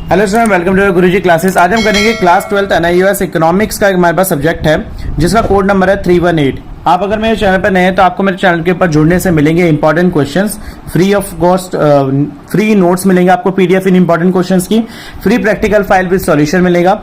Hello student, welcome to Guruji Classes. आज हम करेंगे क्लास 12th एनआईयूएस इकोनॉमिक्स का हमारे पास सब्जेक्ट है जिसका कोड नंबर है 318। आप अगर मेरे चैनल पर नए हैं तो आपको मेरे चैनल के ऊपर जुड़ने से मिलेंगे important questions, free of cost free notes मिलेंगे आपको, पीडीएफ इन इंपॉर्टेंट क्वेश्चंस की, free practical file with solution मिलेगा,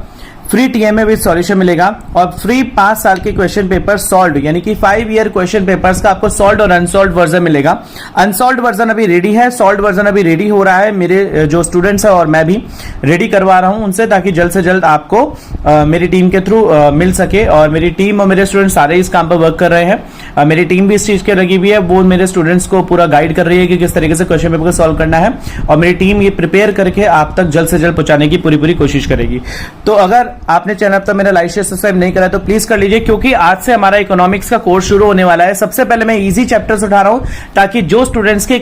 फ्री टीएमए विद सॉल्यूशन मिलेगा और फ्री 5 साल के क्वेश्चन पेपर सॉल्व यानी कि 5 ईयर क्वेश्चन पेपर्स का आपको सॉल्व और अनसॉल्व वर्जन मिलेगा। अनसॉल्व वर्जन अभी रेडी है, सॉल्व वर्जन अभी रेडी हो रहा है। मेरे जो स्टूडेंट्स है और मैं भी रेडी करवा रहा हूं उनसे, ताकि जल्द से जल्द आपको मेरी टीम के थ्रू मिल सके। और मेरी टीम और मेरे स्टूडेंट सारे इस काम पर वर्क कर रहे हैं। मेरी टीम भी इस चीज के लगी हुई है, वो मेरे स्टूडेंट्स को पूरा गाइड कर रही है कि किस तरीके से क्वेश्चन पेपर को सॉल्व करना है और मेरी टीम ये प्रिपेयर करके आप तक जल्द से जल्द पहुंचाने की पूरी कोशिश करेगी। तो अगर आपने चैनल पर मेरा लाइक शेयर सब्सक्राइब नहीं करा तो प्लीज कर लीजिए, क्योंकि आज से हमारा इकोनॉमिक्स का कोर्स शुरू होने वाला है। सबसे पहले मैं इजी चैप्टर्स उठा रहा हूं ताकि जो स्टूडेंट्स के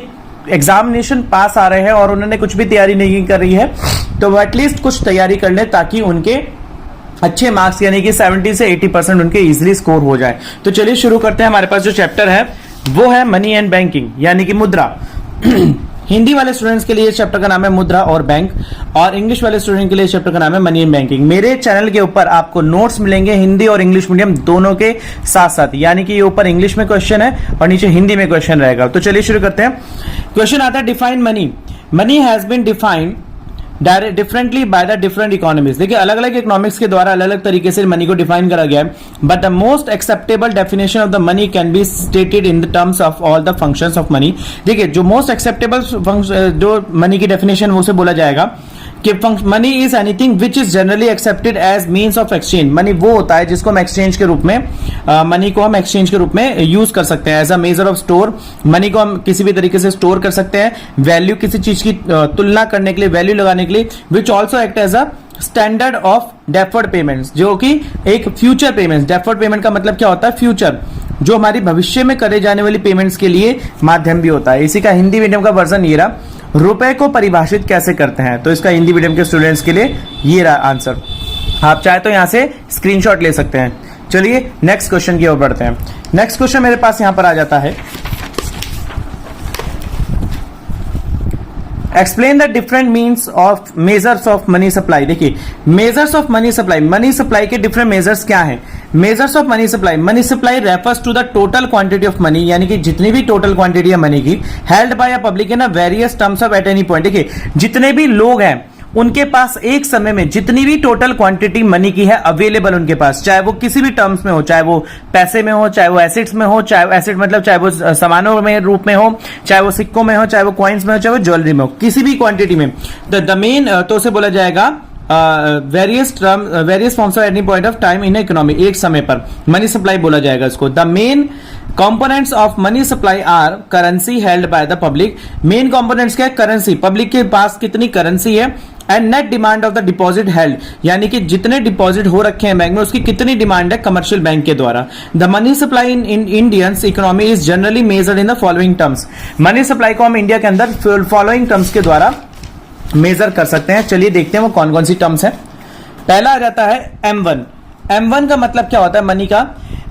एग्जामिनेशन पास आ रहे हैं और उन्होंने कुछ भी तैयारी नहीं कर रही है तो वो एटलीस्ट कुछ तैयारी कर ले, ताकि उनके अच्छे मार्क्स यानी कि 70 से 80% उनके इजीली स्कोर हो जाए। तो चलिए शुरू करते हैं। हमारे पास जो चैप्टर है वो है मनी एंड बैंकिंग यानी कि मुद्रा। हिंदी वाले स्टूडेंट्स के लिए इस चैप्टर का नाम है मुद्रा और बैंक, और इंग्लिश वाले स्टूडेंट के लिए इस चैप्टर का नाम है मनी एंड बैंकिंग। मेरे चैनल के ऊपर आपको नोट्स मिलेंगे हिंदी और इंग्लिश मीडियम दोनों के साथ साथ, यानी कि ये ऊपर इंग्लिश में क्वेश्चन है और नीचे हिंदी में क्वेश्चन रहेगा। तो चलिए शुरू करते हैं। क्वेश्चन आता है define money. Money has been defined differently by the different economies. देखिए अलग अलग इकोनॉमिक्स के द्वारा अलग अलग तरीके से मनी को डिफाइन करा गया है, but the most acceptable definition of the money can be stated in the terms of all the functions of money. देखिए जो मोस्ट एक्सेप्टेबल जो मनी की डेफिनेशन वो से बोला जाएगा कि money is anything which is generally accepted as means of exchange. Money वो होता है जिसको हम एक्सचेंज के रूप में मनी को हम एक्सचेंज के रूप में यूज कर सकते हैं। As a measure of store, money को हम किसी भी तरीके से स्टोर कर सकते हैं, वैल्यू किसी चीज की तुलना करने के लिए, वैल्यू लगाने के लिए, which also act as a standard of deferred payments, जो कि एक फ्यूचर पेमेंट्स। डेफर्ड पेमेंट का मतलब क्या होता है? फ्यूचर, जो हमारी भविष्य में करे जाने वाली पेमेंट्स के लिए माध्यम भी होता है। इसी का हिंदी मीडियम का वर्जन ये रहा। रुपए को परिभाषित कैसे करते हैं, तो इसका हिंदी मीडियम के स्टूडेंट्स के लिए ये रहा आंसर। आप चाहे तो यहां से स्क्रीनशॉट ले सकते हैं। चलिए नेक्स्ट क्वेश्चन की ओर बढ़ते हैं। नेक्स्ट क्वेश्चन मेरे पास यहां पर आ जाता है, explain the different means of measures of money supply. देखिए मेजर्स ऑफ मनी सप्लाई के डिफरेंट मेजर्स क्या हैं? Measures of money supply refers to the total quantity of money, यानी कि जितनी भी टोटल क्वांटिटी है मनी की, held by a public in a various terms of at any point. देखिए जितने भी लोग हैं उनके पास एक समय में जितनी भी टोटल क्वांटिटी मनी की है अवेलेबल उनके पास, चाहे वो किसी भी टर्म्स में हो, चाहे वो पैसे में हो, चाहे वो एसेट्स में हो, चाहे एसेट मतलब चाहे वो सामानों में रूप में हो, चाहे वो सिक्कों में हो, चाहे वो कॉइन्स में हो, चाहे वो ज्वेलरी में हो, किसी भी क्वांटिटी में। द मेन तो उसे बोला जाएगा various forms of any point of time in economy, एक समय पर मनी सप्लाई बोला जाएगा इसको। The main components of money supply are currency held by the public. Main components क्या है? करेंसी, पब्लिक के पास कितनी करेंसी है, and net demand of the deposit held, यानी कि जितने डिपॉजिट हो रखे हैं बैंक में उसकी कितनी डिमांड है कमर्शियल बैंक के द्वारा। The money supply in Indian economy is generally measured in the following terms. Money supply को हम इंडिया के अंदर फॉलोइंग टर्म्स के द्वारा मेजर कर सकते हैं। चलिए देखते हैं वो कौन कौन सी टर्म्स है। पहला आ जाता है M1। M1 का मतलब क्या होता है मनी का?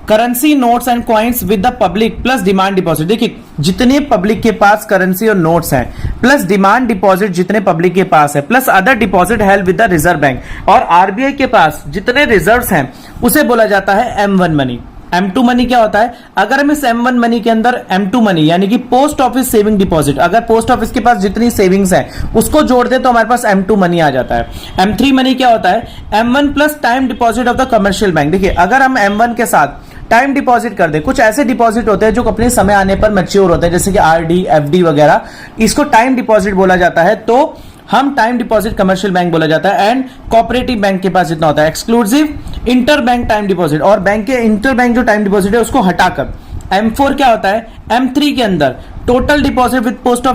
Currency, notes and coins with the public plus demand deposit. देखिए जितने पब्लिक के पास करेंसी और नोट्स हैं प्लस डिमांड डिपॉजिट जितने पब्लिक के पास है, plus other deposit held with the reserve bank, और आरबीआई के पास जितने रिजर्व्स हैं उसे बोला जाता है M1 मनी। M2 मनी क्या होता है? अगर हम इस M1 मनी के अंदर M2 मनी यानी कि पोस्ट ऑफिस सेविंग डिपॉजिट, अगर पोस्ट ऑफिस के पास जितनी सेविंग्स है उसको जोड़ दे तो हमारे पास M2 मनी आ जाता है। M3 मनी क्या होता है? M1 plus time deposit of the commercial bank. देखिए अगर हम M1 के साथ टाइम डिपॉजिट कर दे, कुछ ऐसे डिपॉजिट होते हैं जो अपने समय आने पर मैच्योर होते हैं, जैसे कि आरडी, एफडी वगैरह, इसको टाइम डिपॉजिट बोला जाता है। तो हम टाइम डिपॉजिट कमर्शियल बैंक बोला जाता है। एंड कोऑपरेटिव बैंक के पास जितना होता है exclusive inter bank time deposit, और बैंक के इंटर बैंक जो टाइम डिपॉजिट है उसको हटाकर M4 क्या होता है? M3 के अंदर total deposit with post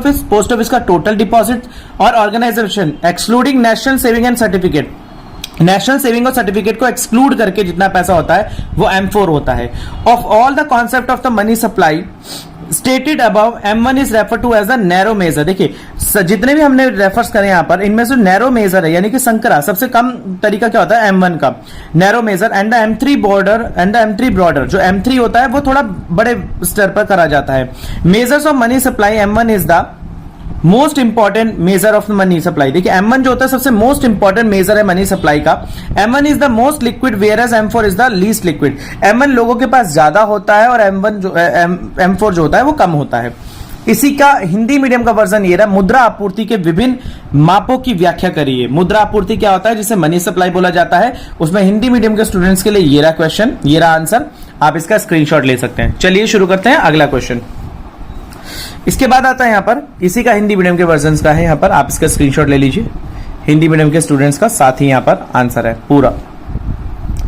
office का टोटल डिपॉजिट, और organisation excluding national saving and certificate, national saving और सर्टिफिकेट को एक्सक्लूड करके जितना पैसा होता है वो M4 होता है। Of all the concept of the money supply stated above M1 is refer to as a narrow measure. देखिए जितने भी हमने रेफर्स करे यहां पर, इनमें से नैरो मेजर है यानी कि संकरा, सबसे कम तरीका क्या होता है? M1 का narrow measure, and the M3 border and the M3 broader. जो M3 होता है वो थोड़ा बड़े स्तर पर करा जाता है। Measures of money supply M1 is the most important measure of money supply. देखिए M1 जो होता है सबसे मोस्ट इंपॉर्टेंट मेजर है मनी सप्लाई का। M1 is the most liquid whereas M4 is the least liquid. M1 लोगों के पास ज्यादा होता है और M4 जो होता है वो कम होता है। इसी का हिंदी मीडियम का वर्जन ये रहा, मुद्रा आपूर्ति के विभिन्न मापों की व्याख्या करिए। मुद्रा आपूर्ति क्या होता है, जिसे मनी सप्लाई बोला जाता है। उसमें हिंदी मीडियम के स्टूडेंट्स के लिए ये रहा क्वेश्चन, ये रहा आंसर, आप इसका स्क्रीनशॉट ले सकते हैं। चलिए शुरू करते हैं अगला क्वेश्चन। इसके बाद आता है यहां पर, इसी का हिंदी मीडियम के वर्जन का है, यहां पर आप इसका स्क्रीनशॉट ले लीजिए। हिंदी मीडियम के स्टूडेंट्स का साथ ही यहां पर आंसर है पूरा।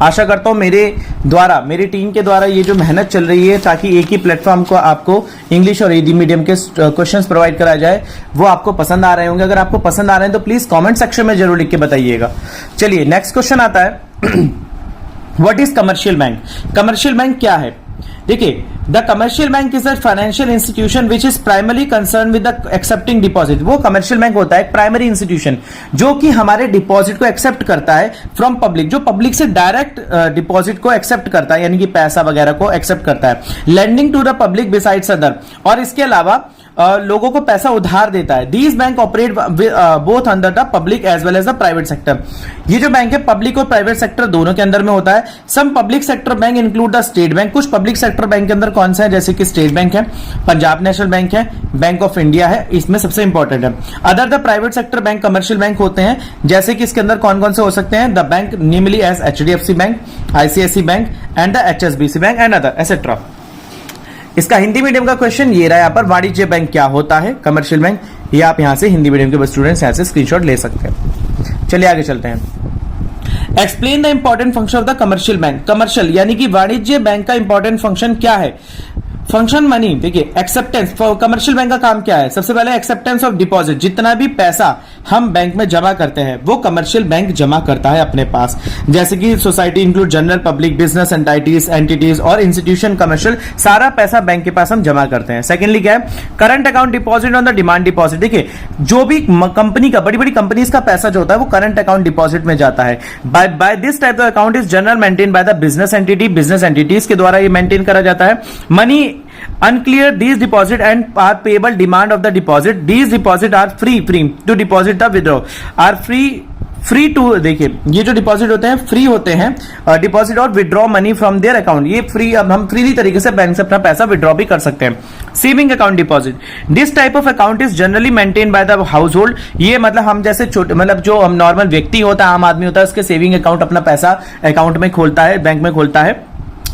आशा करता हूं मेरी टीम के द्वारा ये जो मेहनत चल रही है ताकि एक ही प्लेटफॉर्म को आपको इंग्लिश और हिंदी मीडियम के क्वेश्चंस प्रोवाइड कराया जाए, वो आपको पसंद आ रहे होंगे। अगर आपको पसंद आ रहे हैं तो प्लीज कमेंट सेक्शन में जरूर लिख के बताइएगा। चलिए नेक्स्ट क्वेश्चन आता है what is commercial bank. Commercial bank क्या है? देखिए, the commercial bank is a financial institution which is primary concern with the accepting deposit. वो कमर्शियल बैंक होता है प्राइमरी इंस्टीट्यूशन जो कि हमारे डिपॉजिट को एक्सेप्ट करता है फ्रॉम पब्लिक, जो पब्लिक से डायरेक्ट डिपॉजिट को एक्सेप्ट करता है, यानी कि पैसा वगैरह को एक्सेप्ट करता है। Lending to the public besides other, और इसके अलावा लोगों को पैसा उधार देता है। These bank operate both under the public as well as the private sector. ये जो बैंक है पब्लिक और प्राइवेट सेक्टर दोनों के अंदर में होता है। Some public sector bank include the State Bank. कुछ पब्लिक सेक्टर बैंक के अंदर कौन सा है, जैसे कि स्टेट बैंक है, पंजाब नेशनल बैंक है, बैंक ऑफ इंडिया है, इसमें सबसे इंपॉर्टेंट है। Other the private sector bank commercial bank होते हैं, जैसे कि इसके अंदर कौन कौन से हो सकते हैं, the bank namely as HDFC bank, ICICI bank and the HSBC bank and other etcetera. इसका हिंदी मीडियम का क्वेश्चन ये रहा यहाँ पर, वाणिज्य बैंक क्या होता है, कमर्शियल बैंक। ये आप यहां से हिंदी मीडियम के स्टूडेंट्स यहां से स्क्रीनशॉट ले सकते हैं। चलिए आगे चलते हैं। Explain the important function of the commercial bank. Commercial यानी कि वाणिज्य बैंक का इंपॉर्टेंट फंक्शन क्या है? Function money. देखिए एक्सेप्टेंस, कमर्शियल बैंक का काम क्या है? सबसे पहले एक्सेप्टेंस ऑफ डिपॉजिट। जितना भी पैसा हम बैंक में जमा करते हैं वो कमर्शियल बैंक जमा करता है अपने पास, जैसे कि society include general public business entities और इंस्टीट्यूशन कमर्शियल, सारा पैसा बैंक के पास हम जमा करते हैं। सेकेंडली क्या है? Current account deposit on the demand deposit. देखिए जो भी कंपनी का, बड़ी बड़ी कंपनीज का पैसा जो होता है वो करंट अकाउंट डिपॉजिट में जाता है। By this type of account is general maintain by the business entities के द्वारा ये मेंटेन करा जाता है। Money unclear these deposit and are payable demand of the deposit. These deposit are free to deposit the withdraw are free to, देखिए ये जो deposit होते हैं फ्री होते हैं, डिपॉजिट और withdraw money from their account. ये फ्री, अब हम फ्रीली तरीके से बैंक से अपना पैसा विड्रॉ भी कर सकते हैं। Saving account deposit, this type of account is generally maintain by the house hold. ये मतलब हम जैसे छोटे, मतलब जो हम नॉर्मल व्यक्ति होता है, आम आदमी होता है, उसके सेविंग अकाउंट अपना पैसा अकाउंट में खोलता है, बैंक में खोलता है।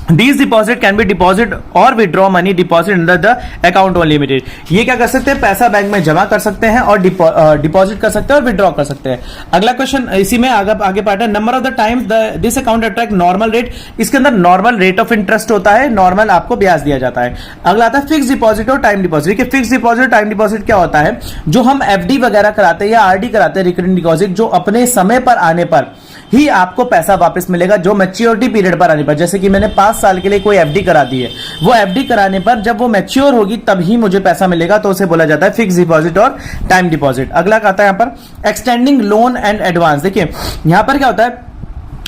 These deposit can be deposit or withdraw money deposit under the account only limited। ये क्या कर सकते हैं? पैसा बैंक में जमा कर सकते हैं और डिपॉजिट कर सकते हैं और विड्रॉ कर सकते हैं। अगला क्वेश्चन इसी में आगे पार्ट है। Number of the times this account attract normal rate. इसके अंदर नॉर्मल रेट ऑफ इंटरेस्ट होता है, नॉर्मल आपको ब्याज दिया जाता है। अगला आता है फिक्स डिपॉजिट और time deposit. Fix deposit time deposit क्या होता है? जो हम FD वगैरह कराते हैं या RD कराते हैं, रिकरिंग डिपॉजिट, जो अपने समय पर आने पर ही आपको पैसा वापस मिलेगा, जो मैच्योरिटी पीरियड पर आने पर। जैसे कि मैंने 5 साल के लिए कोई FD करा दी है, वो FD कराने पर जब वो मैच्योर होगी तभी मुझे पैसा मिलेगा, तो उसे बोला जाता है फिक्स डिपॉजिट और टाइम डिपॉजिट। अगला आता है यहाँ पर एक्सटेंडिंग लोन एंड एडवांस। देखिए यहां पर क्या होता है?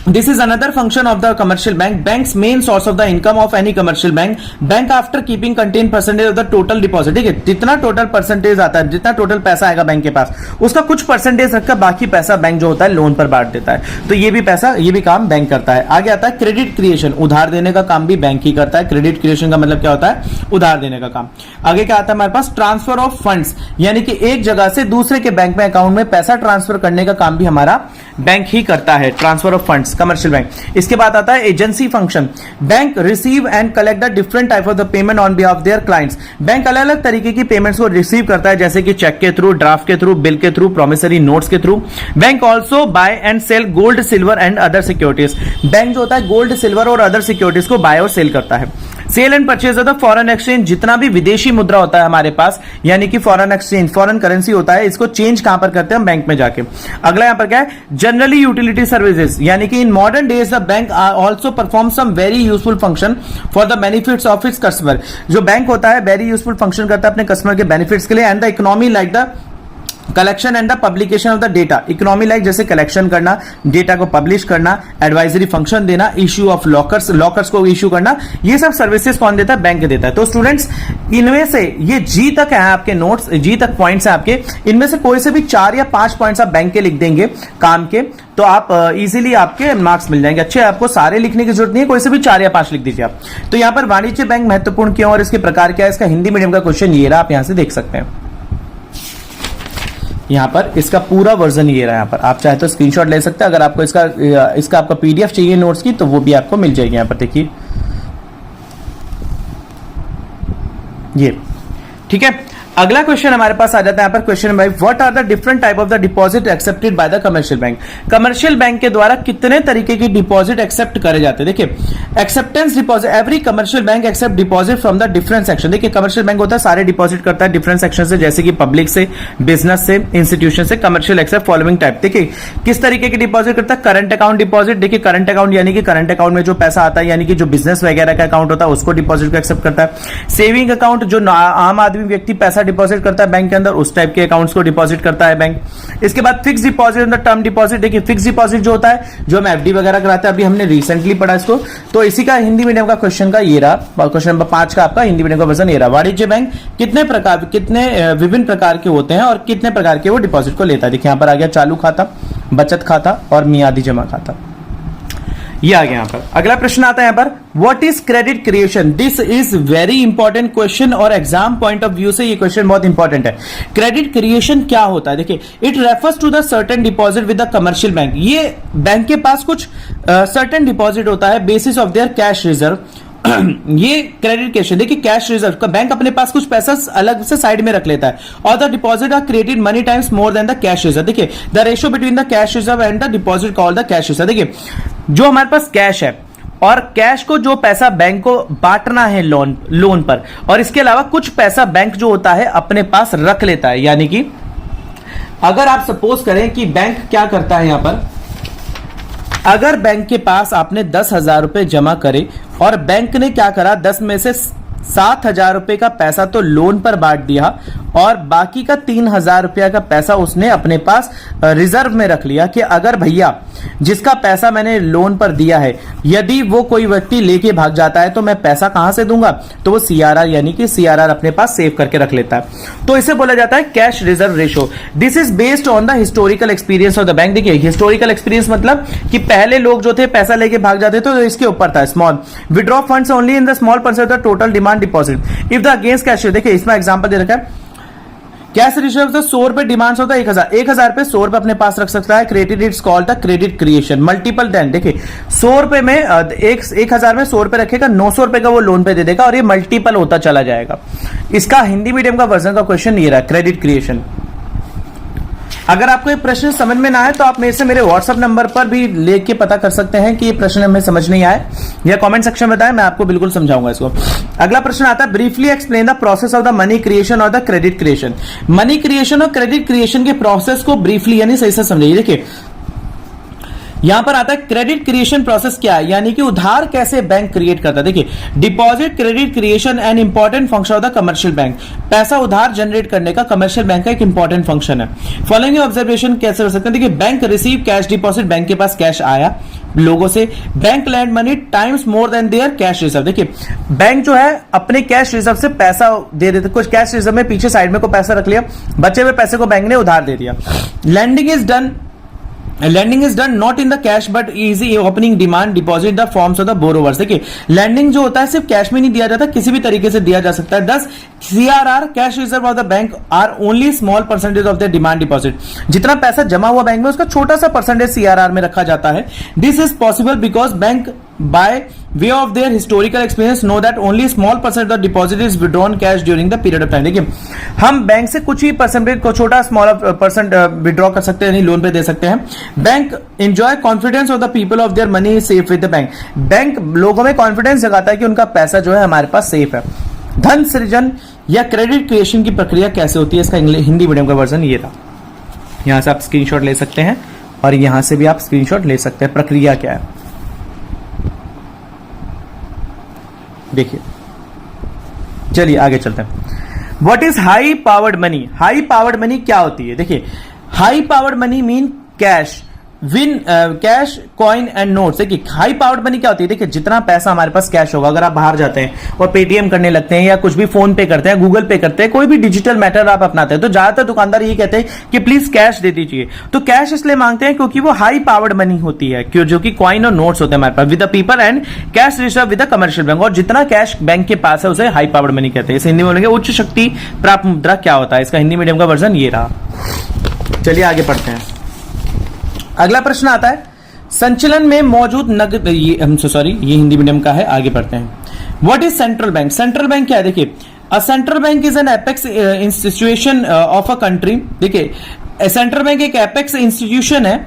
This is another function of the commercial bank. Bank's main source of the income of any commercial bank. Bank after keeping contain percentage of the total deposit. ठीक है, जितना total percentage आता है, जितना टोटल पैसा आएगा बैंक के पास, उसका कुछ परसेंटेज रखकर बाकी पैसा बैंक जो होता है लोन पर बांट देता है। तो ये भी पैसा, ये भी काम बैंक करता है। आगे आता है क्रेडिट क्रिएशन। उधार देने का काम भी बैंक ही करता है। क्रेडिट क्रिएशन का मतलब क्या होता है? उधार देने का काम। आगे क्या आता है हमारे पास? ट्रांसफर ऑफ फंड्स, यानी कि एक जगह से दूसरे के बैंक में अकाउंट में पैसा ट्रांसफर करने का काम भी हमारा बैंक ही करता है। Transfer of funds, commercial bank. इसके बाद आता है agency function. Bank receive and collect the different type of the payment on behalf of their clients. Bank अलग अलग तरीके की पेमेंट्स को रिसीव करता है, जैसे कि चेक के थ्रू, ड्राफ्ट के थ्रू, बिल के थ्रू, प्रॉमिसरी नोट्स के through. Bank also buy and sell gold, silver and other securities. Bank जो होता है गोल्ड, सिल्वर और अदर सिक्योरिटीज को बाय और सेल करता है। Sell and purchase of the foreign exchange. जितना भी विदेशी मुद्रा होता है हमारे पास, यानी कि फॉरेन एक्सचेंज, फॉरेन करेंसी होता है, इसको चेंज कहां पर करते हैं? हम बैंक में जाके। अगला यहां पर क्या है? जनरली यूटिलिटी सर्विसेज, यानी कि in modern days the bank also perform some very useful function for the benefits of its customer. जो बैंक होता है वेरी यूजफुल फंक्शन करता है अपने कस्टमर के बेनिफिट्स के लिए। And the economy like the collection and the publication of the data, economy like जैसे कलेक्शन करना, डेटा को पब्लिश करना, एडवाइजरी फंक्शन देना, इश्यू ऑफ लॉकर्स को इश्यू करना, ये सब सर्विसेज कौन देता है? बैंक देता है। तो स्टूडेंट्स इनमें से ये जी तक है आपके नोट्स, जी तक पॉइंट्स है आपके, इनमें से कोई से भी 4 या 5 पॉइंट्स आप बैंक के लिख देंगे काम के, तो आप इजीली आपके मार्क्स मिल जाएंगे। अच्छे, आपको सारे लिखने की जरूरत नहीं है, कोई से भी 4 या 5 लिख दीजिए आप। तो यहां पर वाणिज्य बैंक महत्वपूर्ण क्यों और इसके प्रकार क्या है, इसका हिंदी मीडियम का क्वेश्चन ये रहा, आप यहां से देख सकते हैं। यहां पर इसका पूरा वर्जन ये रहा, यहां पर आप चाहे तो स्क्रीनशॉट ले सकते हैं। अगर आपको इसका आपका पीडीएफ चाहिए नोट्स की, तो वो भी आपको मिल जाएगी। यहां पर देखिए ये, ठीक है। अगला क्वेश्चन हमारे पास आ जाता है यहाँ पर question number 5, what are the different type of the deposit accepted by the commercial bank. Commercial bank के द्वारा कितने तरीके की डिपॉजिट एक्सेप्ट करे जाते हैं? देखिए acceptance deposit, every commercial bank accept deposit from the different section. देखिए कमर्शियल बैंक होता है सारे डिपॉजिट करता है डिफरेंट सेक्शन से, जैसे कि पब्लिक से, बिजनेस से, इंस्टीट्यूशन से। Commercial accept following type. देखिए किस तरीके की डिपॉजिट करता है? Current account deposit. देखिए करंट अकाउंट यानी कि करंट अकाउंट में जो पैसा आता है, यानी कि जो बिजनेस वगैरह का अकाउंट होता है उसको डिपॉजिट को एक्सेप्ट करता है। सेविंग अकाउंट, जो आम आदमी व्यक्ति पैसा डिपॉजिट करता है बैंक के अंदर, उस टाइप के अकाउंट्स को डिपॉजिट करता है बैंक। इसके बाद fix deposit and the term deposit. देखिए फिक्स डिपॉजिट जो होता है, जो हम एफडी वगैरह कराते हैं, अभी हमने रिसेंटली पढ़ा इसको, तो इसी का हिंदी मीडियम का क्वेश्चन का ये रहा, क्वेश्चन नंबर 5 का आपका हिंदी मीडियम का वर्जन ये रहा। वाणिज्य बैंक कितने विभिन्न प्रकार के होते हैं और कितने प्रकार के वो डिपॉजिट को लेता है? देखिए यहां पर आ गया चालू खाता, बचत खाता और मियादी जमा खाता, ये आ गया यहां पर। अगला प्रश्न आता है यहां पर, what is credit creation? This is very important question और एग्जाम पॉइंट ऑफ व्यू से ये क्वेश्चन बहुत इंपॉर्टेंट है। क्रेडिट क्रिएशन क्या होता है? देखिए it refers to the certain deposit with the commercial bank. ये बैंक के पास कुछ सर्टेन डिपॉजिट होता है basis of their cash reserve. ये क्रेडिट क्रिएशन, देखिए कैश रिजर्व का बैंक अपने पास कुछ पैसा अलग से साइड में रख लेता है, और the deposit are created money times more than the cash reserve. देखिए the ratio between the cash reserve and the deposit called the cash reserve. देखिए जो हमारे पास कैश है और कैश को जो पैसा बैंक को बांटना है लोन पर, और इसके अलावा कुछ पैसा बैंक जो होता है अपने पास रख लेता है। यानी कि अगर आप सपोज करें कि बैंक क्या करता है, यहां पर अगर बैंक के पास आपने 10,000 रुपए जमा करे और बैंक ने क्या करा, 10 में से 7,000 रुपए का पैसा तो लोन पर बांट दिया और बाकी का 3,000 रुपया का पैसा उसने अपने पास रिजर्व में रख लिया कि अगर भैया जिसका पैसा मैंने लोन पर दिया है, यदि वो कोई व्यक्ति लेके भाग जाता है तो मैं पैसा कहां से दूंगा? तो वो सीआरआर यानी कि सीआरआर अपने पास सेव करके रख लेता है। तो इसे बोला जाता है cash reserve ratio. This is based on the historical experience of the bank. देखिए हिस्टोरिकल एक्सपीरियंस मतलब कि पहले लोग जो थे पैसा लेके भाग जाते थे, तो इसके ऊपर था small withdraw funds only in the small percent of the total demand deposit if the against cash. देखिए इसमें एग्जांपल दे रखा है, कैश रिजर्व 100 रुपए डिमांड्स होता है 1,000 पे 100 रुपए अपने पास रख सकता है। Credit it's called the credit creation. Multiple then, देखिए 100 रुपए में 1,000 में 100 रुपए रखेगा, 900 रुपए का वो लोन पे दे देगा और ये मल्टीपल होता चला जाएगा। इसका हिंदी मीडियम का वर्जन का क्वेश्चन ये रहा, क्रेडिट क्रिएशन। अगर आपको ये प्रश्न समझ में ना आए तो आप मेरे से मेरे व्हाट्सएप नंबर पर भी लेके पता कर सकते हैं कि ये प्रश्न हमें समझ नहीं आए, या कमेंट सेक्शन में बताएं, मैं आपको बिल्कुल समझाऊंगा इसको। अगला प्रश्न आता है, briefly explain the process of the money creation और the credit creation. Money creation और क्रेडिट क्रिएशन के प्रोसेस को ब्रीफली यानी सही से समझिए। देखिए यहां पर आता है क्रेडिट क्रिएशन प्रोसेस क्या है, यानी कि उधार कैसे बैंक क्रिएट करता है। देखिए deposit credit creation an important function of the commercial bank. पैसा उधार जनरेट करने का कमर्शियल बैंक का एक इंपॉर्टेंट फंक्शन है। फॉलोइंग ऑब्जर्वेशन कैसे हो सकते हैं? देखिए bank receive cash deposit, bank के पास कैश आया लोगों से। Bank lend money times more than their cash reserve. देखिए बैंक जो है अपने कैश रिजर्व से पैसा दे देते, कुछ कैश रिजर्व में पीछे साइड में को पैसा रख लिया, बचे हुए पैसे को बैंक ने उधार दे दिया। Lending is done not in the cash but easy opening demand deposit the forms of the borrowers. देखिए लैंडिंग जो होता है सिर्फ कैश में नहीं दिया जाता, किसी भी तरीके से दिया जा सकता है। 10 CRR cash reserve of the bank are only small percentage of the demand deposit. जितना पैसा जमा हुआ बैंक में उसका छोटा सा परसेंटेज सीआरआर में रखा जाता है। This is possible because bank by way of their historical experience know that only small percent of deposit is withdrawn cash during the period of time। देखिए हम बैंक से कुछ ही परसेंटेज को छोटा स्मॉल परसेंट विड्रॉ कर सकते हैं, नहीं लोन पे दे सकते हैं। Bank enjoy confidence of the people of their money safe with the bank. Bank लोगों में कॉन्फिडेंस जगाता है कि उनका पैसा जो है हमारे पास सेफ है। धन सृजन या क्रेडिट क्रिएशन की प्रक्रिया कैसे होती है, इसका हिंदी मीडियम का वर्जन ये था। यहां से आप स्क्रीनशॉट ले सकते हैं और यहां से भी आप स्क्रीनशॉट ले सकते हैं। प्रक्रिया क्या है देखिए, चलिए आगे चलते हैं। What is high powered money? High powered money क्या होती है? देखिए, high powered money mean cash, cash, coin and notes. देखिए, हाई पावर्ड मनी क्या होती है? देखिए, जितना पैसा हमारे पास कैश होगा, अगर आप बाहर जाते हैं और पेटीएम करने लगते हैं या कुछ भी फोन पे करते हैं, गूगल पे करते हैं, कोई भी डिजिटल मैटर आप अपनाते हैं, तो ज्यादातर दुकानदार ये कहते हैं कि प्लीज कैश दे दीजिए। तो कैश इसलिए मांगते हैं क्योंकि वो हाई पावर्ड मनी होती है, क्यों? जो कि कॉइन और नोट्स होते हैं हमारे पास, with the people and cash reserve with the commercial bank. और जितना कैश बैंक के पास है उसे हाई पावर्ड मनी कहते हैं। इसे हिंदी में बोलेंगे उच्च शक्ति प्राप्त मुद्रा क्या होता है? इसका हिंदी मीडियम का वर्जन ये रहा। चलिए आगे पढ़ते हैं। अगला प्रश्न आता है, संचलन में मौजूद नकद, ये हिंदी मीडियम का है। आगे पढ़ते हैं। What is central bank? Central bank क्या है? देखिए, a central bank is an apex institution of a country. देखिए, सेंट्रल बैंक एक एपेक्स इंस्टीट्यूशन है,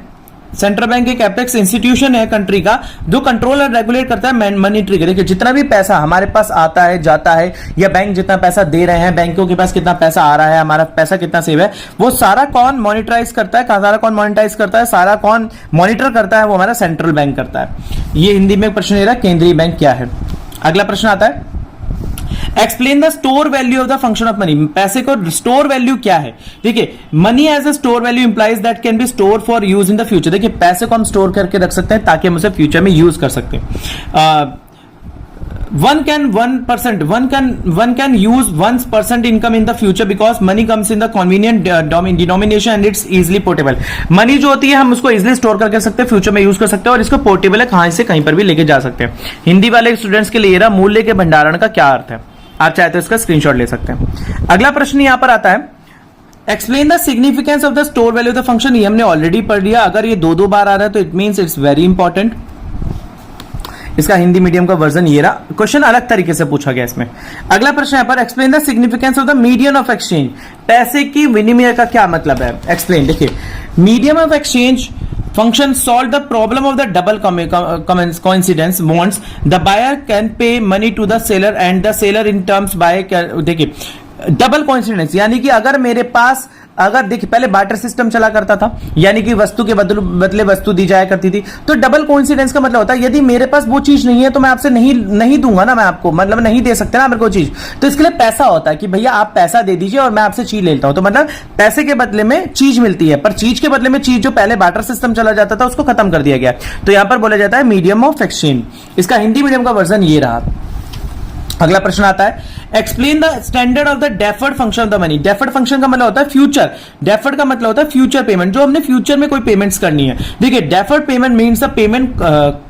सेंट्रल बैंक एक एपेक्स इंस्टीट्यूशन है कंट्री का, जो कंट्रोल और रेगुलेट करता है मॉनिटरी के। देखिए, जितना भी पैसा हमारे पास आता है जाता है, या बैंक जितना पैसा दे रहे हैं, बैंकों के पास कितना पैसा आ रहा है, हमारा पैसा कितना सेव है, वो सारा कौन मॉनिटराइज करता है? सारा कौन मॉनिटराइज करता है? सारा कौन मॉनिटर करता है? वो हमारा सेंट्रल बैंक करता है। ये हिंदी में प्रश्न दे रहा है, केंद्रीय बैंक क्या है। अगला प्रश्न आता है, explain the store value of the function of money. पैसे को स्टोर वैल्यू क्या है? देखिए, money as a store value implies that can be store for use in the future. देखिए, पैसे को हम स्टोर करके रख सकते हैं ताकि हम उसे फ्यूचर में यूज कर सकते हैं। one can use 1% income in the future because money comes in the convenient denomination and it's easily portable। Money जो होती है हम उसको इजिली स्टोर करके सकते हैं, फ्यूचर में यूज कर सकते हैं, और इसको पोर्टेबल है, कहां से कहीं पर भी लेके जा सकते हैं। हिंदी वाले स्टूडेंट्स के लिए रहा मूल्य के भंडारण का क्या अर्थ है। आप चाहे तो इसका स्क्रीनशॉट ले सकते हैं। अगला प्रश्न यहां पर आता है, explain the significance of the store value of the function. ये हमने ऑलरेडी पढ़ लिया। अगर ये दो बार आ रहा है तो it means it's very important. इसका हिंदी मीडियम का वर्जन ये रहा। क्वेश्चन अलग तरीके से पूछा गया इसमें। अगला प्रश्न यहां पर, explain the significance of the medium of exchange. पैसे की विनिमय का क्या मतलब है? एक्सप्लेन। देखिए, medium of exchange function solve the problem of the double coincidence bonds। the buyer can pay money to the seller and the seller in terms by। देखिए, double coincidence यानी कि अगर मेरे पास, अगर देखिए पहले बार्टर सिस्टम चला करता था, यानी कि वस्तु के बदले वस्तु दी जाया करती थी, तो डबल कोइंसिडेंस का मतलब होता है यदि मेरे पास वो चीज नहीं है तो मैं आपसे नहीं दूंगा ना, मैं आपको मतलब नहीं दे सकते ना मेरे को चीज, तो इसके लिए पैसा होता है कि भैया आप पैसा दे दीजिए और मैं आपसे चीज लेता हूं। तो मतलब पैसे के बदले में चीज मिलती है, पर चीज के बदले में चीज, जो पहले बार्टर सिस्टम चला जाता था उसको खत्म कर दिया गया। तो यहां पर बोला जाता है मीडियम ऑफ एक्सचेंज। इसका हिंदी मीडियम का वर्जन ये रहा। अगला प्रश्न आता है, explain the standard of the deferred function of the money. Deferred function का मतलब होता है फ्यूचर, डेफर्ड का मतलब होता है फ्यूचर पेमेंट, जो हमने फ्यूचर में कोई पेमेंट्स करनी है। देखिए, deferred payment means the payment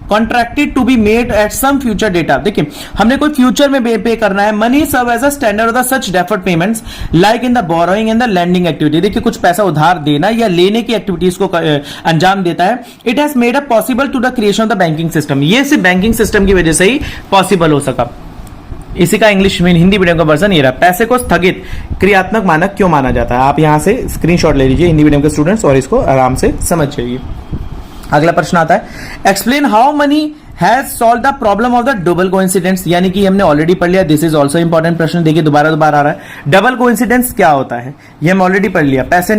contracted to be made at some future data. देखिए, हमने कोई फ्यूचर में पे करना है। Money serve as a standard of the such deferred payments like in the borrowing and the lending activity. देखिए, कुछ पैसा उधार देना या लेने की एक्टिविटीज को अंजाम देता है। It has made a possible to the creation of the banking system. ये सिर्फ बैंकिंग सिस्टम की वजह से ही पॉसिबल हो सका। इसी का इंग्लिश में हिंदी मीडियम का वर्जन ये रहा। पैसे को स्थगित क्रियात्मक मानक क्यों माना जाता है? आप यहां से स्क्रीनशॉट ले लीजिए हिंदी मीडियम के स्टूडेंट्स और इसको आराम से समझ जाइए। अगला प्रश्न आता है, explain how many has solve the problem of the double coincidence. यानी कि हमने ऑलरेडी पढ़ लिया। दिस इज ऑल्सो इंपॉर्टेंट प्रश्न। देखिए, दोबारा आ रहा है। डबल कोइंसिडेंस क्या होता है ये हम ऑलरेडी पढ़ लिया। पैसे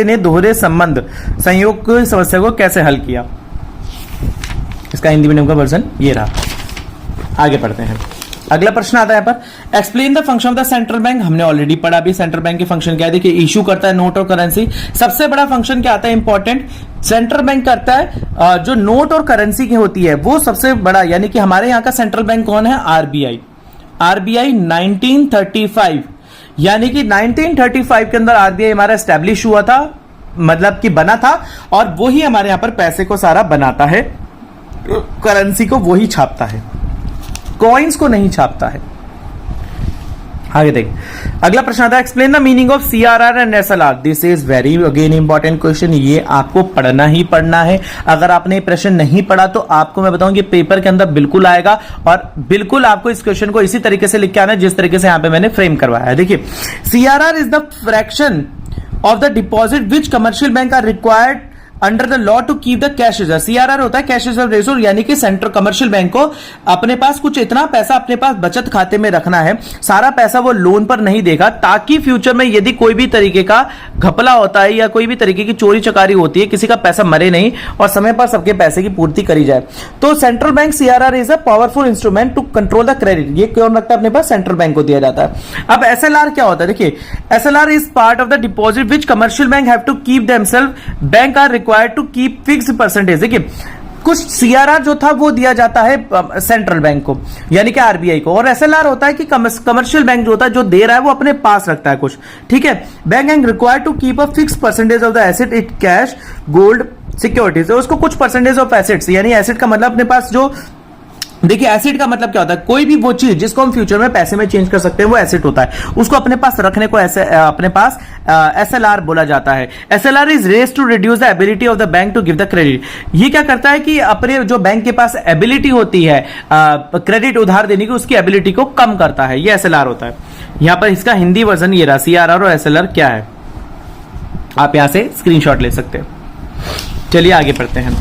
ने दोहरे संबंध संयोग की समस्या को कैसे हल किया। इसका हिंदी मीडियम का वर्जन ये रहा। आगे पढ़ते हैं। अगला प्रश्न आता है यहाँ पर, explain the function of the central bank. हमने ऑलरेडी पढ़ा भी सेंट्रल बैंक के फंक्शन क्या है। देखिए, इशू करता है नोट और करेंसी। सबसे बड़ा फंक्शन क्या आता है इंपॉर्टेंट, सेंट्रल बैंक करता है जो नोट और करेंसी की होती है वो सबसे बड़ा, यानी कि हमारे यहाँ का सेंट्रल बैंक कौन है? आरबीआई। आरबीआई 1935, यानी कि 1935 के अंदर आरबीआई हमारा एस्टेब्लिश हुआ था, मतलब कि बना था, और वही हमारे यहाँ पर पैसे को सारा बनाता है, करेंसी को वही छापता है, कॉइन्स को नहीं छापता है। आगे देखिए, अगला प्रश्न आता है, explain the meaning of CRR and SLR. This is very again important question. ये आपको पढ़ना ही पढ़ना है। अगर आपने प्रश्न नहीं पढ़ा तो आपको मैं बताऊं कि पेपर के अंदर बिल्कुल आएगा, और बिल्कुल आपको इस क्वेश्चन को इसी तरीके से लिख के आना है जिस तरीके से यहां पे मैंने फ्रेम करवाया है। देखिए, CRR is the fraction of the deposit which commercial bank are required under the law to keep the cash reserve. CRR होता है कैश रिजर्व रेशो, यानी कि सेंट्रल कमर्शियल बैंक को अपने पास कुछ इतना पैसा अपने पास बचत खाते में रखना है, सारा पैसा वो लोन पर नहीं देगा, ताकि फ्यूचर में यदि कोई भी तरीके का घपला होता है या कोई भी तरीके की चोरी चकारी होती है, किसी का पैसा मरे नहीं और समय पर सबके पैसे की पूर्ति करी जाए। तो central bank CRR is a powerful instrument to control the credit. ये कौन रखता है अपने पास? सेंट्रल बैंक को दिया जाता है। अब एसएलआर क्या होता है? देखिए, SLR is part of the deposit which commercial bank have to keep themself. Bank are required to keep fixed percentage. देखिए, कुछ सीआरआर जो था वो दिया जाता है सेंट्रल बैंक को, यानी कि आरबीआई को, और एसएलआर होता है कि कमर्शियल बैंक जो होता है, जो दे रहा है वो अपने पास रखता है कुछ, ठीक है। Bank and required to keep a fix percentage of the asset it cash gold securities. उसको कुछ परसेंटेज ऑफ एसेट्स, यानी एसेट का मतलब अपने पास जो, देखिए एसेट का मतलब क्या होता है? कोई भी वो चीज जिसको हम फ्यूचर में पैसे में चेंज कर सकते हैं वो एसेट होता है, उसको अपने पास रखने को अपने पास एसएलआर बोला जाता है। SLR is raise to reduce the ability of the bank to give the credit. ये क्या करता है कि अपने जो बैंक के पास एबिलिटी होती है क्रेडिट उधार देने की, उसकी एबिलिटी को कम करता है, ये एसएलआर होता है। यहां पर इसका हिंदी वर्जन ये रहा, सीआरआर और एसएलआर क्या है, आप यहां से स्क्रीनशॉट ले सकते हैं। चलिए आगे पढ़ते हैं।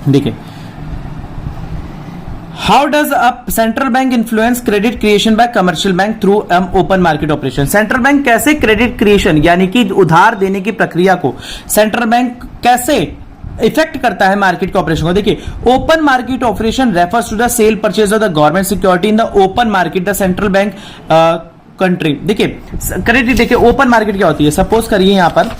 देखिए, how does a central bank influence credit creation bye commercial bank through open market operation. Central bank कैसे क्रेडिट क्रिएशन यानी कि उधार देने की प्रक्रिया को सेंट्रल बैंक कैसे इफेक्ट करता है मार्केट के ऑपरेशन को? देखिए, open market operation refers to the sale purchase of the government security in the open market the central bank country. देखिए क्रेडिट, देखिए ओपन मार्केट क्या होती है? सपोज करिए यहां पर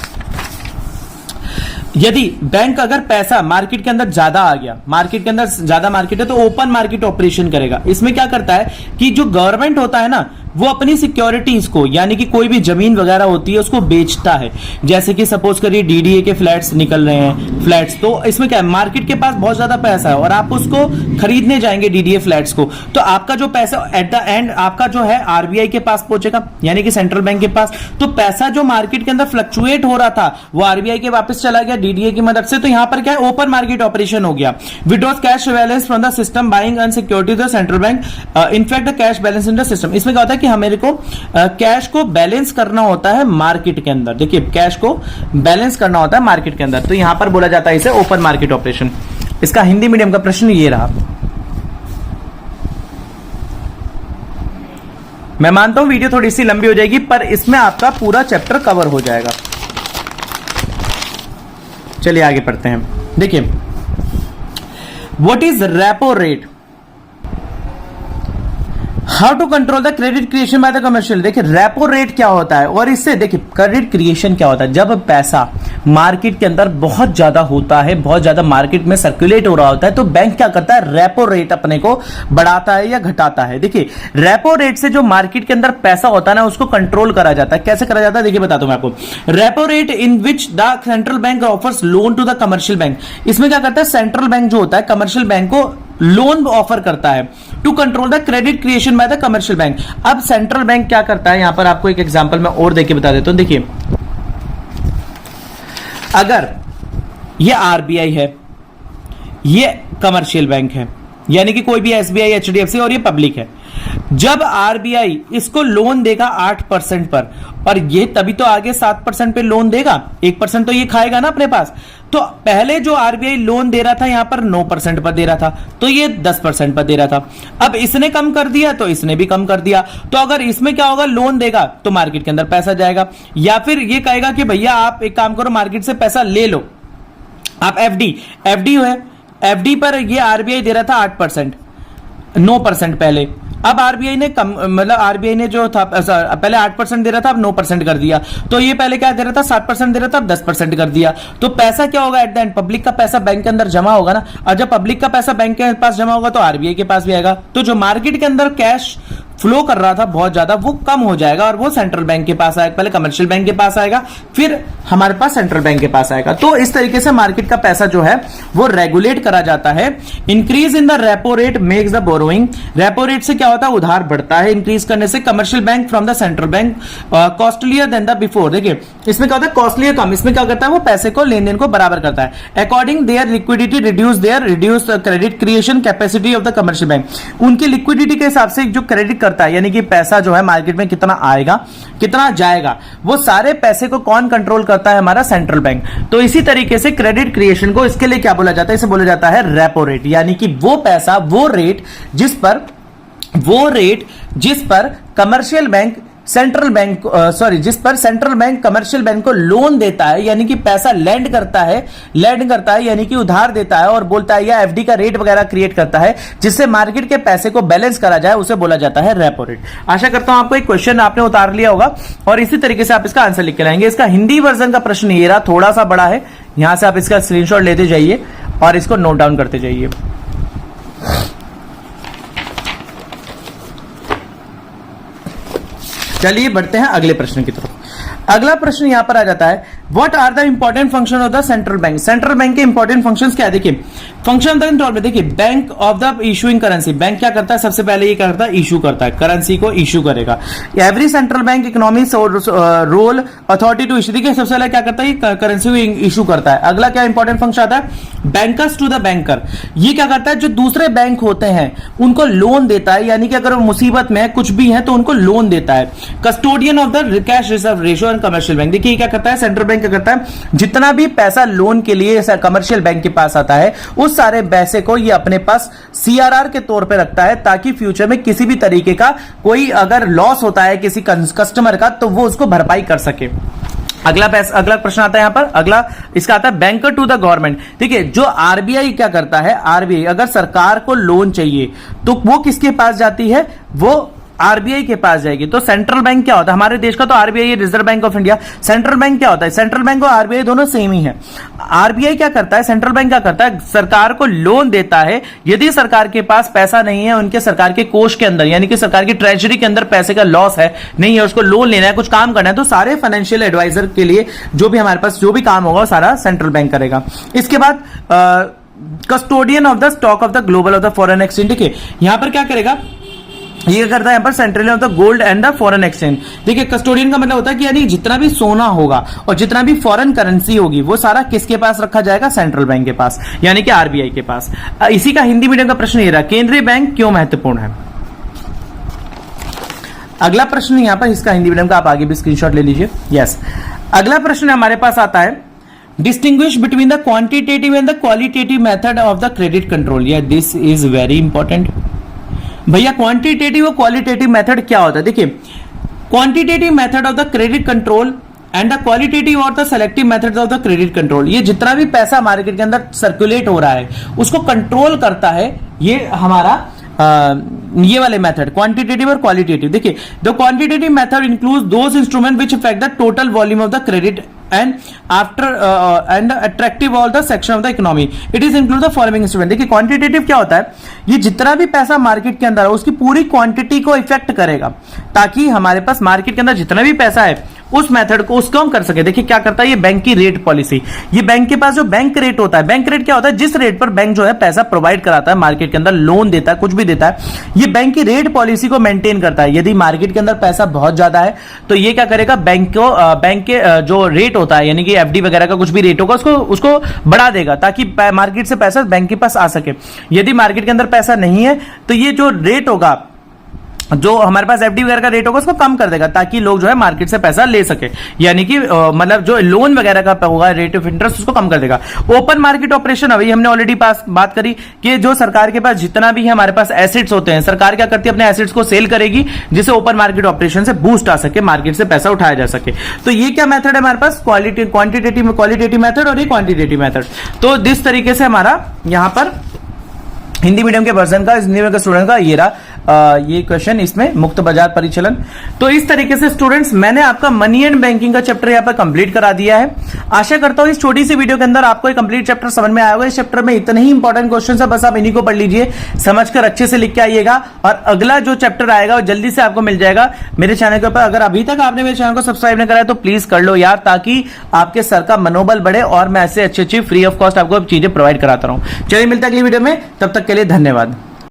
यदि बैंक अगर पैसा मार्केट के अंदर ज्यादा आ गया, मार्केट के अंदर ज्यादा मार्केट है तो ओपन मार्केट ऑपरेशन करेगा। इसमें क्या करता है कि जो गवर्नमेंट होता है ना, वो अपनी सिक्योरिटीज को, यानी कि कोई भी जमीन वगैरह होती है उसको बेचता है। जैसे कि सपोज करिए डीडीए के फ्लैट्स निकल रहे हैं, फ्लैट्स, तो इसमें क्या है, मार्केट के पास बहुत ज्यादा पैसा है और आप उसको खरीदने जाएंगे डीडीए फ्लैट्स को, तो आपका जो पैसा एट द एंड आपका जो है आरबीआई के पास पहुंचेगा, यानी कि सेंट्रल बैंक के पास। तो पैसा जो मार्केट के अंदर फ्लक्चुएट हो रहा था वो आरबीआई के वापस चला गया डीडीए की मदद से। तो यहां पर क्या है, ओपन मार्केट ऑपरेशन हो गया। Withdraws cash balance from the system buying insecurity the central bank in fact the cash balance in the system. इसमें क्या होता है कि हमें को कैश को बैलेंस करना होता है मार्केट के अंदर। देखिए कैश को बैलेंस करना होता है मार्केट के अंदर, तो यहां पर बोला जाता है इसे ओपन मार्केट ऑपरेशन। इसका हिंदी मीडियम का प्रश्न ये रहा। मैं मानता हूं वीडियो थोड़ी सी लंबी हो जाएगी, पर इसमें आपका पूरा चैप्टर कवर हो जाएगा। चलिए आगे पढ़ते हैं। देखिए, what is repo rate, how to control the credit creation by the commercial. देखिए रेपो रेट क्या होता है और इससे देखिए क्रेडिट क्रिएशन क्या होता है। जब पैसा मार्केट के अंदर बहुत ज्यादा होता है, बहुत ज्यादा मार्केट में सर्कुलेट हो रहा होता है, तो बैंक क्या करता है, रेपो रेट अपने को बढ़ाता है या घटाता है। देखिए रेपो रेट से जो मार्केट के अंदर पैसा होता है ना, उसको कंट्रोल करा जाता है। कैसे करा जाता है देखिए बताता हूं मैं आपको। Repo rate in which the central bank offers loan to the commercial bank. इसमें क्या करता है, सेंट्रल बैंक जो होता है कमर्शियल बैंक को लोन ऑफर करता है to control the credit creation by the commercial bank. अब सेंट्रल बैंक क्या करता है, यहां पर आपको एक एग्जांपल मैं और देके बता देता हूं। देखिए अगर ये आरबीआई है, ये कमर्शियल बैंक है, यानी कि कोई भी एसबीआई, एचडीएफसी और ये पब्लिक है। जब आरबीआई इसको लोन देगा 8% पर, और ये तभी तो आगे 7% पे लोन देगा, 1% तो ये खाएगा ना अपने पास। तो पहले जो आरबीआई लोन दे रहा था यहां पर 9% पर दे रहा था, तो ये 10% पर दे रहा था। अब इसने कम कर दिया तो इसने भी कम कर दिया। तो अगर इसमें क्या होगा, लोन देगा तो मार्केट के अंदर पैसा जाएगा, या फिर ये कहेगा कि भैया आप एक काम करो, मार्केट से पैसा ले लो, आप एफडी है, एफडी पर ये आरबीआई दे रहा था 8%, 9% पहले। अब आरबीआई ने कम, मतलब आरबीआई ने जो था पहले 8% दे रहा था, अब 9% कर दिया। तो ये पहले क्या दे रहा था, 7% दे रहा था, अब 10% कर दिया। तो पैसा क्या होगा एट द एंड, पब्लिक का पैसा बैंक के अंदर जमा होगा ना, और जब पब्लिक का पैसा बैंक के पास जमा होगा तो आरबीआई के पास भी आएगा। तो जो मार्केट के अंदर कैश फ्लो कर रहा था बहुत ज्यादा, वो कम हो जाएगा और वो सेंट्रल बैंक के पास आएगा। पहले कमर्शियल बैंक के पास आएगा, फिर हमारे पास सेंट्रल बैंक के पास आएगा। तो इस तरीके से मार्केट का पैसा जो है वो रेगुलेट करा जाता है। Increase in the repo rate makes the borrowing. Repo rate से क्या होता है, उधार बढ़ता है इंक्रीज करने से। Commercial bank from the central bank costlier then the before. देखिए इसमें क्या होता है, कॉस्टलियर कम, इसमें क्या करता है, वो पैसे को लेन देन को बराबर करता है। According their liquidity reduce credit creation capacity of the commercial bank. उनकी लिक्विडिटी के हिसाब से जो क्रेडिट करता है, यानी कि पैसा जो है मार्केट में कितना आएगा कितना जाएगा, वो सारे पैसे को कौन कंट्रोल करता है? हमारा सेंट्रल बैंक। तो इसी तरीके से क्रेडिट क्रिएशन को इसके लिए क्या बोला जाता है? इसे बोला जाता है रेपो रेट, यानी कि वो पैसा, वो रेट जिस पर कमर्शियल बैंक सेंट्रल बैंक जिस पर सेंट्रल बैंक कमर्शियल बैंक को लोन देता है, यानी कि पैसा लैंड करता है यानी कि उधार देता है और बोलता है, या एफडी का रेट वगैरह क्रिएट करता है जिससे मार्केट के पैसे को बैलेंस करा जाए, उसे बोला जाता है रेपो रेट। आशा करता हूं आपको एक क्वेश्चन आपने उतार लिया होगा और इसी तरीके से आप इसका आंसर लिख के लाएंगे। इसका हिंदी वर्जन का प्रश्न ये रहा, थोड़ा सा बड़ा है, यहां से आप इसका स्क्रीनशॉट लेते जाइए और इसको नोट डाउन करते जाइए। चलिए बढ़ते हैं अगले प्रश्न की तरफ। अगला प्रश्न यहां पर आ जाता है, what are the important function of the central bank? Central bank के इंपॉर्टेंट फंक्शंस क्या है? देखिए, फंक्शन ऑफ द कंट्रोल में देखिए, bank of the issuing currency, bank क्या करता है? सबसे पहले ये क्या करता है? इशू करता है, करेंसी को इशू करेगा। Every central bank economic role authority to issue, देखिए सबसे पहले क्या करता है? करेंसी को इशू करता है। अगला क्या इंपॉर्टेंट फंक्शन आता है? बैंकर्स टू द बैंकर, ये क्या करता है? जो दूसरे बैंक होते हैं उनको लोन देता है, यानी कि अगर वो मुसीबत में है, कुछ भी है, तो उनको लोन देता है। Custodian of the cash reserve ratio and commercial bank, देखिए क्या करता है? सेंट्रल बैंक क्या करता है? जितना भी पैसा लोन के लिए कमर्शियल बैंक के पास आता है, उस सारे पैसे को ये अपने पास सीआरआर के तौर पे रखता है, ताकि फ्यूचर में किसी भी तरीके का कोई अगर लॉस होता है किसी कस्टमर का, तो वो उसको भरपाई कर सके। अगला प्रश्न आता है यहां पर, अगला इसका आता है बैंकर टू द गवर्नमेंट। देखिए, जो आरबीआई क्या करता है? आरबीआई अगर सरकार को लोन चाहिए तो वो किसके पास जाती है? वो आरबीआई के पास जाएगी। तो सेंट्रल बैंक क्या होता है? हमारे देश का तो RBI, reserve bank of India. Central bank क्या होता है? सेंट्रल बैंक और आरबीआई दोनों सेम ही है। आरबीआई क्या करता है? सेंट्रल बैंक क्या करता है? सरकार को लोन देता है। यदि सरकार के पास पैसा नहीं है, उनके सरकार के कोष के अंदर, यानी कि सरकार की ट्रेजरी के अंदर पैसे का लॉस है, नहीं है, उसको लोन लेना है, कुछ काम करना है, तो सारे फाइनेंशियल एडवाइजर के लिए जो भी हमारे पास जो भी काम होगा वो सारा सेंट्रल बैंक करेगा। इसके बाद custodian of the stock of the global of the foreign exchange, देखिए यहां पर क्या करेगा? ये करता है यहां पर central of the gold and the foreign exchange. देखिए, कस्टोडियन का मतलब होता है कि यानी जितना भी सोना होगा और जितना भी फॉरेन करेंसी होगी, वो सारा किसके पास रखा जाएगा? सेंट्रल बैंक के पास, यानी कि आरबीआई के पास। इसी का हिंदी मीडियम का प्रश्न ये रहा, केंद्रीय बैंक क्यों महत्वपूर्ण है? अगला प्रश्न यहां पर, इसका हिंदी मीडियम का आप आगे भी स्क्रीनशॉट ले लीजिए। यस, अगला प्रश्न हमारे पास आता है, distinguish between the quantitative and the qualitative method of the credit control. या दिस इज वेरी इंपॉर्टेंट भैया। क्वांटिटेटिव और क्वालिटेटिव मेथड क्या होता है? देखिए, quantitative method of the credit control and the qualitative और the selective method of the credit control, ये जितना भी पैसा मार्केट के अंदर सर्कुलेट हो रहा है उसको कंट्रोल करता है ये हमारा ये वाले मेथड, क्वांटिटेटिव और क्वालिटेटिव। देखिए, the quantitative method includes those instrument which affect the total volume of the credit and attractive all the section of the economy. It is include the following instrument. देखिए, quantitative क्या होता है? ये जितना भी पैसा मार्केट के अंदर है उसकी पूरी क्वांटिटी को इफेक्ट करेगा, ताकि हमारे पास मार्केट के अंदर जितना भी पैसा है उस मेथड को उसको हम कर सके। देखिए क्या करता है ये बैंक की रेट पॉलिसी, ये बैंक के पास जो बैंक रेट होता है, बैंक रेट क्या होता है? जिस रेट पर बैंक जो है पैसा प्रोवाइड कराता है मार्केट के अंदर, लोन देता है, कुछ भी देता है, ये बैंक की रेट पॉलिसी को मेंटेन करता है। यदि मार्केट के अंदर पैसा बहुत ज्यादा है तो ये क्या करेगा? बैंक के जो रेट होता है, यानी कि एफडी वगैरह का कुछ भी रेट होगा उसको बढ़ा देगा, ताकि मार्केट से पैसा बैंक के पास आ सके। यदि मार्केट के अंदर पैसा नहीं है तो ये जो रेट होगा, जो हमारे पास एफडी वगैरह का रेट होगा उसको कम कर देगा, ताकि लोग जो है मार्केट से पैसा ले सके, यानी कि मतलब जो लोन वगैरह का होगा रेट ऑफ इंटरेस्ट उसको कम कर देगा। ओपन मार्केट ऑपरेशन, अभी हमने ऑलरेडी बात करी कि जो सरकार के पास जितना भी हमारे पास एसेट्स होते हैं, सरकार क्या करती है? अपने एसेट्स को सेल करेगी, जिससे ओपन मार्केट ऑपरेशन से बूस्ट आ सके, मार्केट से पैसा उठाया जा सके। तो ये क्या मेथड है हमारे पास? क्वालिटेटिव मेथड और ये क्वांटिटेटिव मेथड। तो जिस तरीके से हमारा यहां पर हिंदी मीडियम के वर्जन का, हिंदी मीडियम के स्टूडेंट का ये रहा ये क्वेश्चन, इसमें मुक्त बाजार परिचालन। तो इस तरीके से स्टूडेंट्स मैंने आपका मनी एंड बैंकिंग का चैप्टर यहाँ पर कंप्लीट करा दिया है। आशा करता हूं इस छोटी सी वीडियो के अंदर आपको एक कंप्लीट चैप्टर समझ में आया होगा। इस चैप्टर में इतने ही इंपॉर्टेंट क्वेश्चन है, बस आप इन्हीं को पढ़ लीजिए, समझकर अच्छे से लिख के आइएगा, और अगला जो चैप्टर आएगा वो जल्दी से आपको मिल जाएगा मेरे चैनल के ऊपर। अगर अभी तक आपने मेरे चैनल को सब्सक्राइब नहीं करा है तो प्लीज कर लो यार, ताकि आपके सर का मनोबल बढ़े और मैं ऐसे अच्छी फ्री ऑफ कॉस्ट आपको चीजें प्रोवाइड कराता रहूं। चलिए मिलता है अगली वीडियो में, तब तक के लिए धन्यवाद।